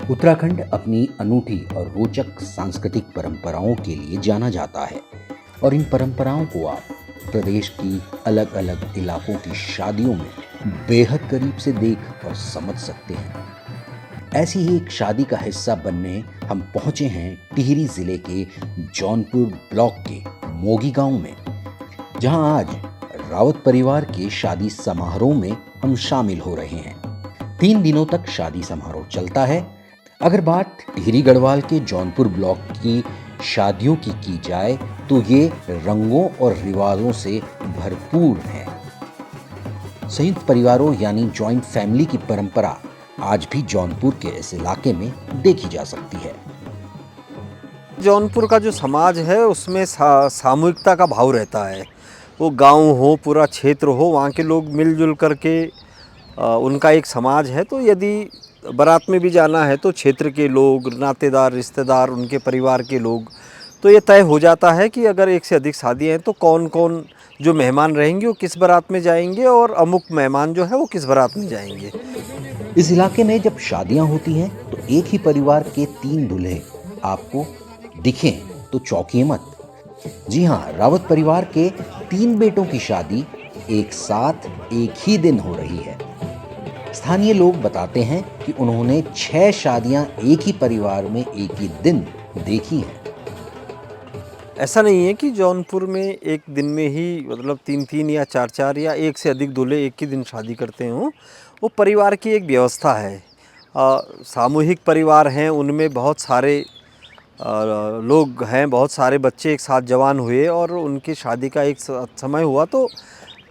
उत्तराखंड अपनी अनूठी और रोचक सांस्कृतिक परंपराओं के लिए जाना जाता है और इन परंपराओं को आप प्रदेश की अलग अलग इलाकों की शादियों में बेहद करीब से देख और समझ सकते हैं। ऐसी ही एक शादी का हिस्सा बनने हम पहुंचे हैं टिहरी जिले के जौनपुर ब्लॉक के मोगी गांव में, जहां आज रावत परिवार के शादी समारोह में हम शामिल हो रहे हैं। 3 दिनों तक शादी समारोह चलता है। अगर बात टिहरी गढ़वाल के जौनपुर ब्लॉक की शादियों की जाए तो ये रंगों और रिवाजों से भरपूर है। संयुक्त परिवारों यानी जॉइंट फैमिली की परंपरा आज भी जौनपुर के इस इलाके में देखी जा सकती है। जौनपुर का जो समाज है उसमें सामूहिकता का भाव रहता है। वो गांव हो, पूरा क्षेत्र हो, वहाँ के लोग मिलजुल करके उनका एक समाज है। तो यदि बारात में भी जाना है तो क्षेत्र के लोग, नातेदार, रिश्तेदार, उनके परिवार के लोग, तो ये तय हो जाता है कि अगर एक से अधिक शादियाँ हैं तो कौन कौन जो मेहमान रहेंगे वो किस बारात में जाएंगे और अमुक मेहमान जो है वो किस बारात में जाएंगे। इस इलाके में जब शादियां होती हैं तो एक ही परिवार के 3 दूल्हे आपको दिखें तो चौंकिए मत। जी हाँ, रावत परिवार के 3 बेटों की शादी एक साथ एक ही दिन हो रही है। स्थानीय लोग बताते हैं कि उन्होंने 6 शादियां एक ही परिवार में एक ही दिन देखी हैं। ऐसा नहीं है कि जौनपुर में एक दिन में ही मतलब 3-3 या 4-4 या एक से अधिक दूल्हे एक ही दिन शादी करते हों। वो परिवार की एक व्यवस्था है। सामूहिक परिवार हैं, उनमें बहुत सारे लोग हैं, बहुत सारे बच्चे एक साथ जवान हुए और उनकी शादी का एक समय हुआ तो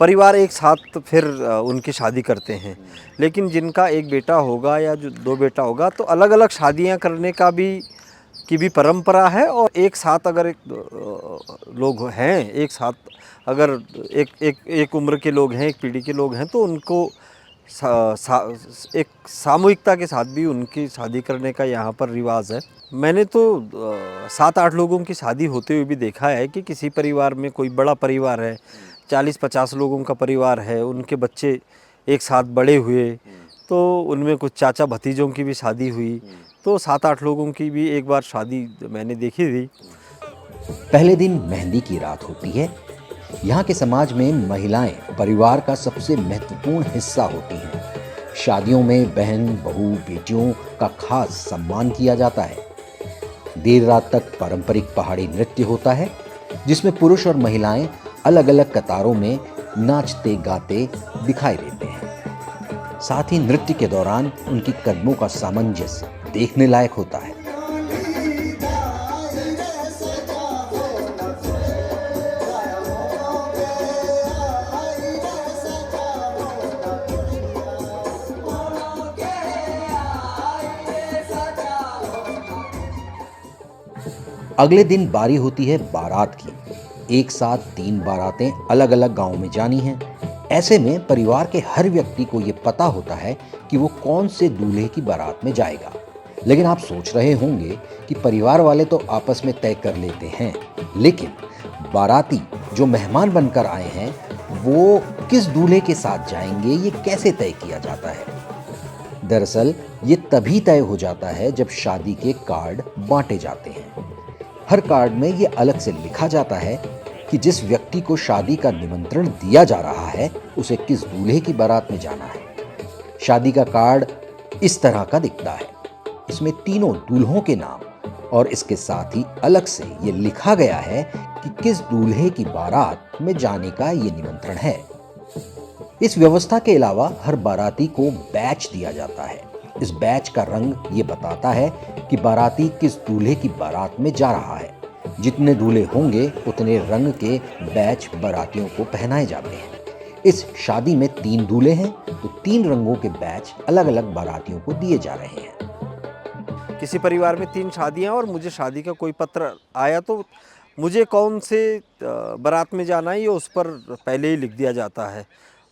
परिवार एक साथ फिर उनकी शादी करते हैं। लेकिन जिनका एक बेटा होगा या जो 2 बेटा होगा तो अलग अलग शादियां करने की भी परंपरा है। और एक साथ अगर लोग हैं, एक साथ अगर एक उम्र के लोग हैं, एक पीढ़ी के लोग हैं तो उनको एक सामूहिकता के साथ भी उनकी शादी करने का यहाँ पर रिवाज है। मैंने तो 7-8 लोगों की शादी होते हुए भी देखा है कि किसी परिवार में कोई बड़ा परिवार है, 40-50 लोगों का परिवार है, उनके बच्चे एक साथ बड़े हुए, तो उनमें कुछ चाचा भतीजों की भी शादी हुई, तो 7-8 लोगों की भी एक बार शादी मैंने देखी थी। पहले दिन मेहंदी की रात होती है। यहाँ के समाज में महिलाएं परिवार का सबसे महत्वपूर्ण हिस्सा होती हैं। शादियों में बहन, बहू, बेटियों का खास सम्मान किया जाता है। देर रात तक पारंपरिक पहाड़ी नृत्य होता है, जिसमें पुरुष और महिलाएं अलग अलग कतारों में नाचते गाते दिखाई देते हैं। साथ ही नृत्य के दौरान उनकी कदमों का सामंजस्य देखने लायक होता है। अगले दिन बारी होती है बारात की। एक साथ 3 बारातें अलग अलग गांव में जानी हैं। ऐसे में परिवार के हर व्यक्ति को ये पता होता है कि वो कौन से दूल्हे की बारात में जाएगा। लेकिन आप सोच रहे होंगे कि परिवार वाले तो आपस में तय कर लेते हैं, लेकिन बाराती जो मेहमान बनकर आए हैं वो किस दूल्हे के साथ जाएंगे ये कैसे तय किया जाता है? दरअसल ये तभी तय हो जाता है जब शादी के कार्ड बांटे जाते हैं। हर कार्ड में ये अलग से लिखा जाता है कि जिस व्यक्ति को शादी का निमंत्रण दिया जा रहा है उसे किस दूल्हे की बारात में जाना है। शादी का कार्ड इस तरह का दिखता है। इसमें तीनों दूल्हों के नाम और इसके साथ ही अलग से ये लिखा गया है कि किस दूल्हे की बारात में जाने का ये निमंत्रण है। इस व्यवस्था के अलावा हर बाराती को बैच दिया जाता है। इस बैच का रंग ये बताता है कि बाराती किस दूल्हे की बारात में जा रहा है। जितने दूल्हे होंगे उतने रंग के बैच बारातियों को पहनाए जाते हैं। इस शादी में 3 दूल्हे हैं तो 3 रंगों के बैच अलग अलग बारातियों को दिए जा रहे हैं। किसी परिवार में 3 शादियां और मुझे शादी का कोई पत्र आया तो मुझे कौन से बारात में जाना है ये उस पर पहले ही लिख दिया जाता है।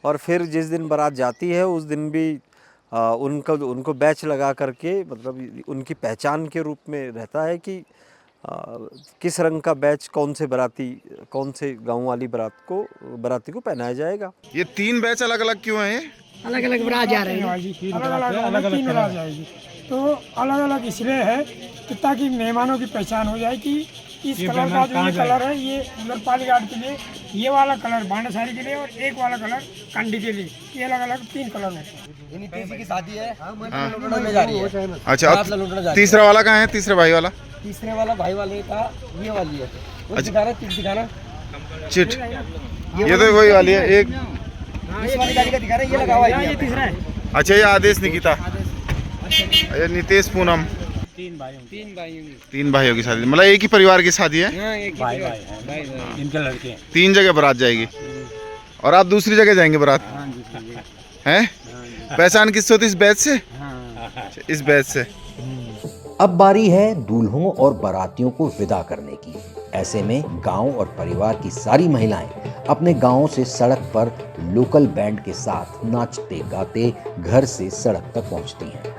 और फिर जिस दिन बारात जाती है उस दिन भी उनको बैच लगा करके मतलब उनकी पहचान के रूप में रहता है कि किस रंग का बैच कौन से गांव वाली बाराती को पहनाया जाएगा। ये 3 बैच अलग अलग क्यों हैं? अलग अलग बारात जा रहे हैं। अलग अलग तो अलग अलग इसलिए है कि ताकि मेहमानों की पहचान हो जाए कि इस कलर का जो ये कलर है ये उलरपाली घाट के लिए, ये वाला कलर बांडासारी के लिए और एक वाला कलर कंडी के लिए, ये अलग अलग 3 कलर होते हैं। किसी की शादी है लुटना में जा रही है। अच्छा अब तीसरा वाला कहाँ है? तीसरे भाई वाला? तीसरे वाला भाई वाले का ये वाली है। वो दिखाना चिट दिखाना चिट, ये तो वही वाली है। एक इस वाली गाड़ी का दिखा रहा है, ये लगा हुआ है। ये तीसरा है। अच्छा ये आदेश निकिता, ये नितेश पूनम, 3 भाइयों की शादी, मतलब एक ही परिवार की शादी है। भाई इनके लड़के 3 जगह बारात जाएगी और आप दूसरी जगह जाएंगे बारात हैं? पहचान किससे होती? इस बैच से? इस बैच से। अब बारी है दूल्हों और बारातियों को विदा करने की। ऐसे में गांव और परिवार की सारी महिलाएं अपने गांव से सड़क पर लोकल बैंड के साथ नाचते गाते घर से सड़क तक पहुंचती हैं।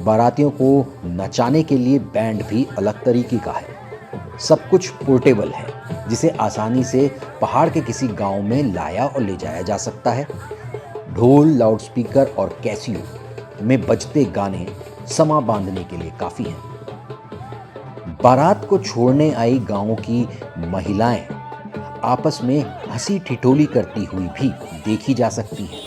बारातियों को नचाने के लिए बैंड भी अलग तरीके का है। सब कुछ पोर्टेबल है, जिसे आसानी से पहाड़ के किसी गांव में लाया और ले जाया जा सकता है। ढोल, लाउडस्पीकर और कैसियो में बजते गाने समा बांधने के लिए काफी हैं। बारात को छोड़ने आई गांव की महिलाएं आपस में हंसी ठिठोली करती हुई भी देखी जा सकती हैं।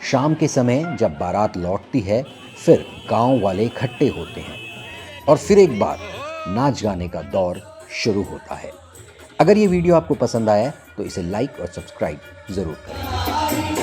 शाम के समय जब बारात लौटती है, फिर गांव वाले इकट्ठे होते हैं और फिर एक बार नाच गाने का दौर शुरू होता है। अगर ये वीडियो आपको पसंद आया तो इसे लाइक और सब्सक्राइब जरूर करें।